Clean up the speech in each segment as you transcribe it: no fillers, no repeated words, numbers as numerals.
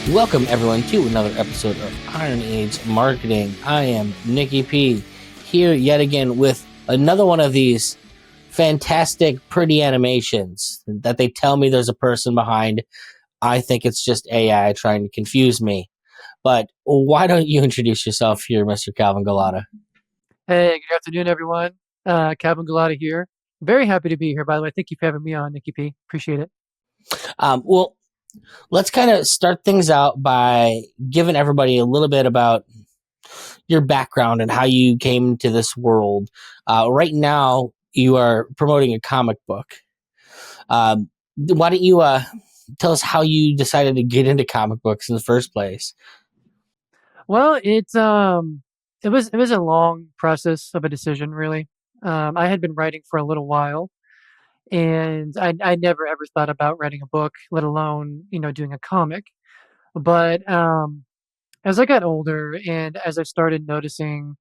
Welcome, everyone, to another episode of Iron Age Marketing. I am Nicky P, here yet again with another one of these fantastic, pretty animations that they tell me there's a person behind. I think it's just AI trying to confuse me. But why don't you introduce yourself here, Mr. Calvin Gulotta? Hey, good afternoon, everyone. Calvin Gulotta here. Very happy to be here, by the way. Thank you for having me on, Nicky P. Appreciate it. Well, let's kind of start things out by giving everybody a little bit about your background and how you came to this world. Right now, you are promoting a comic book. Why don't you tell us how you decided to get into comic books in the first place? Well, it was a long process of a decision, really. I had been writing for a little while, and I never ever thought about writing a book, let alone doing a comic. But as I got older, and as I started noticing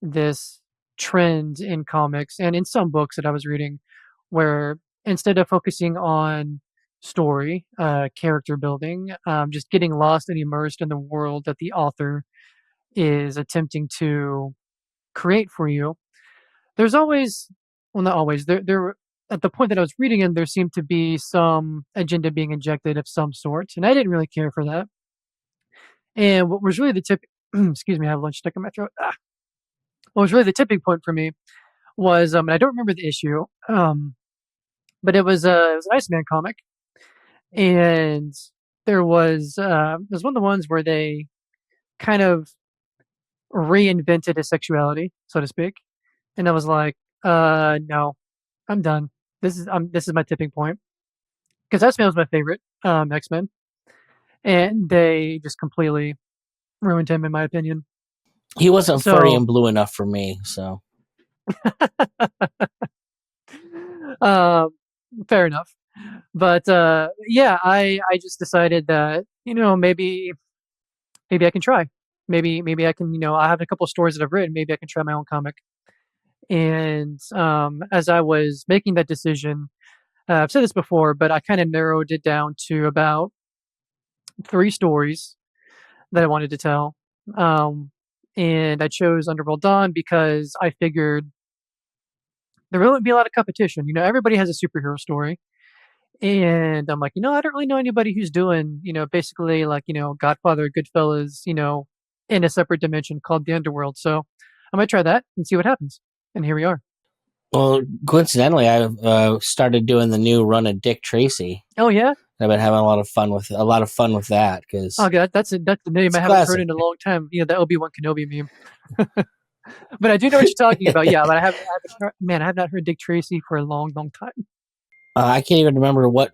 this trend in comics and in some books that I was reading, where instead of focusing on story, character building, just getting lost and immersed in the world that the author is attempting to create for you, there's always, well, not always, there at the point that I was reading it, there seemed to be some agenda being injected of some sort, and I didn't really care for that. And what was really the tip, excuse me, I have lunch stuck in my throat. What was really the tipping point for me was, and I don't remember the issue, but it was an Iceman comic, and it was one of the ones where they kind of reinvented his sexuality, so to speak, and I was like, no, I'm done. This is my tipping point because Iceman was my favorite X-Men, and they just completely ruined him, in my opinion. He wasn't furry So, and blue enough for me, so um, fair enough. But yeah, I just decided that maybe I can try. Maybe I can, I have a couple of stories that I've written. Maybe I can try my own comic. And as I was making that decision, I've said this before, but I kind of narrowed it down to about three stories that I wanted to tell. Um, and I chose Underworld Dawn because I figured there wouldn't be a lot of competition. Everybody has a superhero story. And I'm like, I don't really know anybody who's doing, basically like, Godfather, Goodfellas, in a separate dimension called the Underworld. So I might try that and see what happens. And here we are. well, coincidentally, I started doing the new run of Dick Tracy. Oh yeah. I've been having a lot of fun with that Oh because god, that's the name it's I a haven't heard classic. in a long time. The Obi-Wan Kenobi meme. But I do know what you're talking about. Yeah, but I have not heard Dick Tracy for a long, long time. I can't even remember what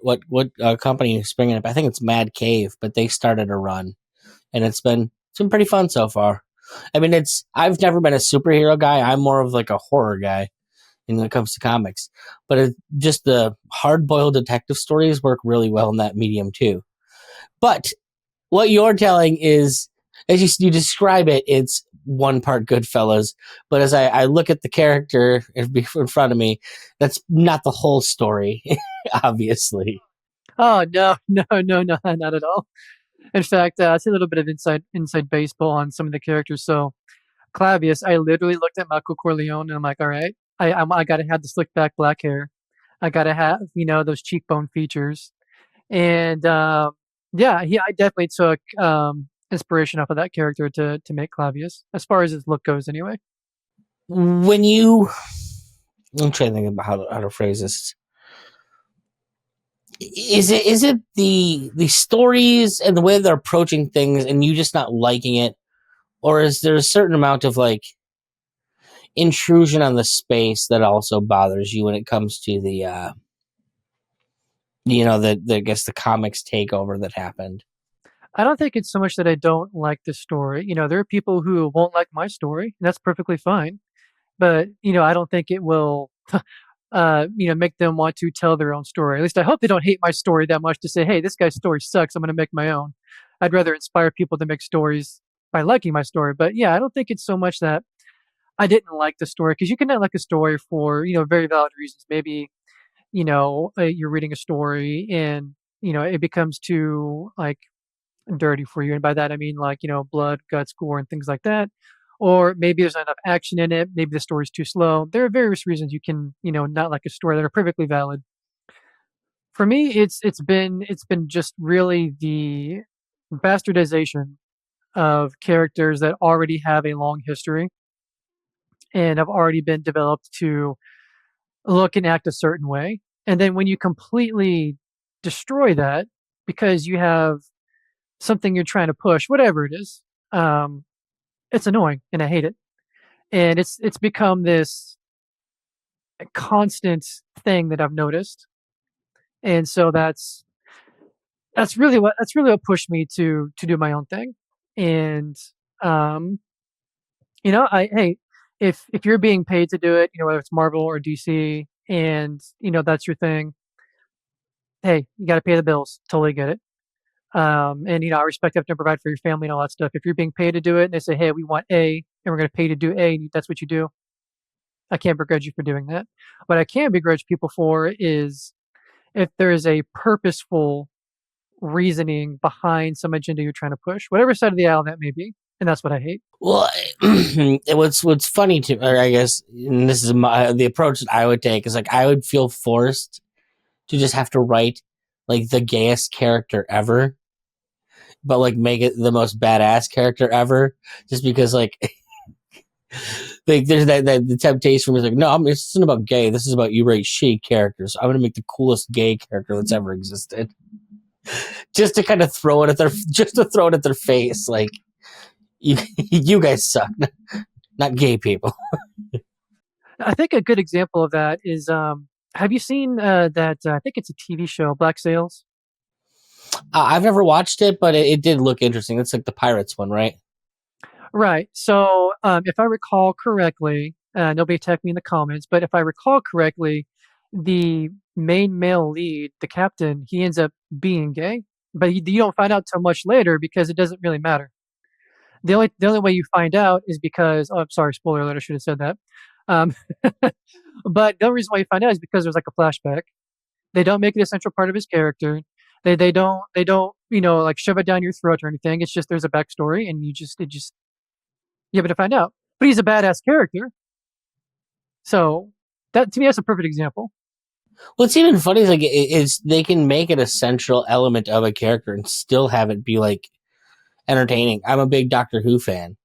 company is bringing it up. I think it's Mad Cave, but they started a run, and it's been pretty fun so far. I mean, I've never been a superhero guy. I'm more of like a horror guy when it comes to comics. But just the hard boiled detective stories work really well in that medium too. But what you're telling is, as you describe it, it's one part Goodfellas. But as I look at the character in front of me, that's not the whole story, obviously. Oh no, no, no, no, not at all. In fact, I see a little bit of inside baseball on some of the characters. So Clavius, I literally looked at Michael Corleone and I'm like, all right, I gotta have the slick back black hair. I gotta have, those cheekbone features. And yeah, I definitely took inspiration off of that character to make Clavius, as far as his look goes, anyway. When you, I'm trying to think about how to phrase this. Is it the stories and the way they're approaching things, and you just not liking it, or is there a certain amount of like intrusion on the space that also bothers you when it comes to the I guess the comics takeover that happened? I don't think it's so much that I don't like the story. There are people who won't like my story, and that's perfectly fine. But I don't think it will, make them want to tell their own story. At least I hope they don't hate my story that much to say, "Hey, this guy's story sucks. I'm going to make my own." I'd rather inspire people to make stories by liking my story. But yeah, I don't think it's so much that I didn't like the story because you can not like a story for very valid reasons. Maybe you're reading a story and it becomes too like dirty for you. And by that I mean like, blood, guts, gore, and things like that. Or maybe there's not enough action in it, maybe the story's too slow. There are various reasons you can, not like a story that are perfectly valid. For me, it's been just really the bastardization of characters that already have a long history and have already been developed to look and act a certain way. And then when you completely destroy that because you have something you're trying to push, whatever it is, um, it's annoying and I hate it. And it's become this constant thing that I've noticed. And so that's really what pushed me to do my own thing. And um, I hey, if you're being paid to do it, whether it's Marvel or DC, and that's your thing, hey, you got to pay the bills. Totally get it. And I respect you have to provide for your family and all that stuff. If you're being paid to do it, and they say, hey, we want A, and we're going to pay you to do A, and that's what you do. I can't begrudge you for doing that. What I can begrudge people for is if there is a purposeful reasoning behind some agenda you're trying to push, whatever side of the aisle that may be. And that's what I hate. Well, what's funny to, or I guess, and this is the approach that I would take is like I would feel forced to just have to write like the gayest character ever, but like make it the most badass character ever, just because like like there's that the temptation was like, no, this isn't about gay. This is about you write shitty characters. I'm gonna make the coolest gay character that's ever existed, just to kind of throw it at their just to throw it at their face, like you guys suck, not gay people. I think a good example of that is have you seen that I think it's a TV show, Black Sails? I've never watched it, but it did look interesting. It's like the Pirates one, right? Right. So, if I recall correctly, nobody attack me in the comments, but if I recall correctly, the main male lead, the captain, he ends up being gay, but you don't find out till much later because it doesn't really matter. The only way you find out is because, oh, I'm sorry, spoiler alert, I should have said that. Um, but the only reason why you find out is because there's like a flashback. They don't make it a central part of his character. They don't like shove it down your throat or anything. It's just there's a backstory, and you have to find out. But he's a badass character, so that to me that's a perfect example. What's even funny is like is they can make it a central element of a character and still have it be like entertaining. I'm a big Doctor Who fan,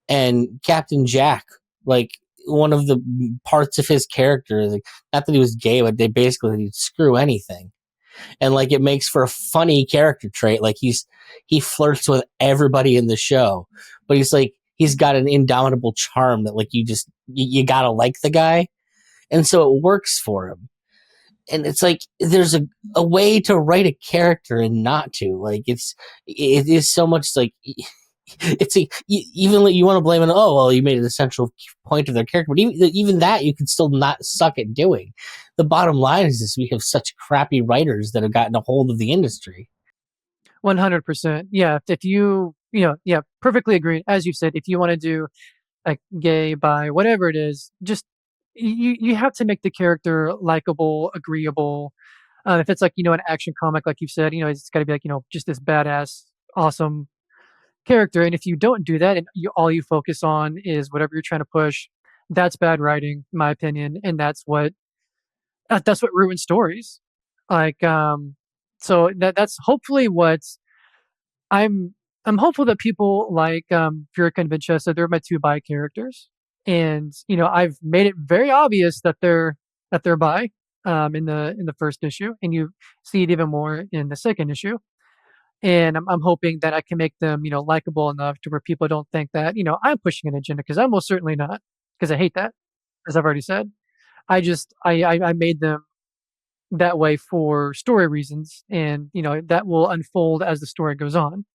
and Captain Jack, like one of the parts of his character is like not that he was gay, but they basically screw anything, and like it makes for a funny character trait. Like he flirts with everybody in the show, but he's got an indomitable charm that like you gotta like the guy, and so it works for him. And it's like there's a way to write a character and not to like it is so much like it's even you want to blame it. Oh well, you made an essential point of their character, but even that you can still not suck at doing. The bottom line is this: we have such crappy writers that have gotten a hold of the industry. 100%. Yeah, if yeah, perfectly agreed. As you said, if you want to do like gay, bi, whatever it is, just you have to make the character likable, agreeable. If it's like an action comic, like you said, it's got to be like just this badass, awesome character. And if you don't do that, and all you focus on is whatever you're trying to push, that's bad writing, in my opinion, and that's what ruins stories. Like, so that's hopefully what I'm I'm hopeful that people like Furyk and Vinchessa, they're my two bi characters, and I've made it very obvious that they're bi in the first issue, and you see it even more in the second issue. And I'm hoping that I can make them likable enough to where people don't think that I'm pushing an agenda, because I'm most certainly not, because I hate that, as I've already said. I made them that way for story reasons, and that will unfold as the story goes on.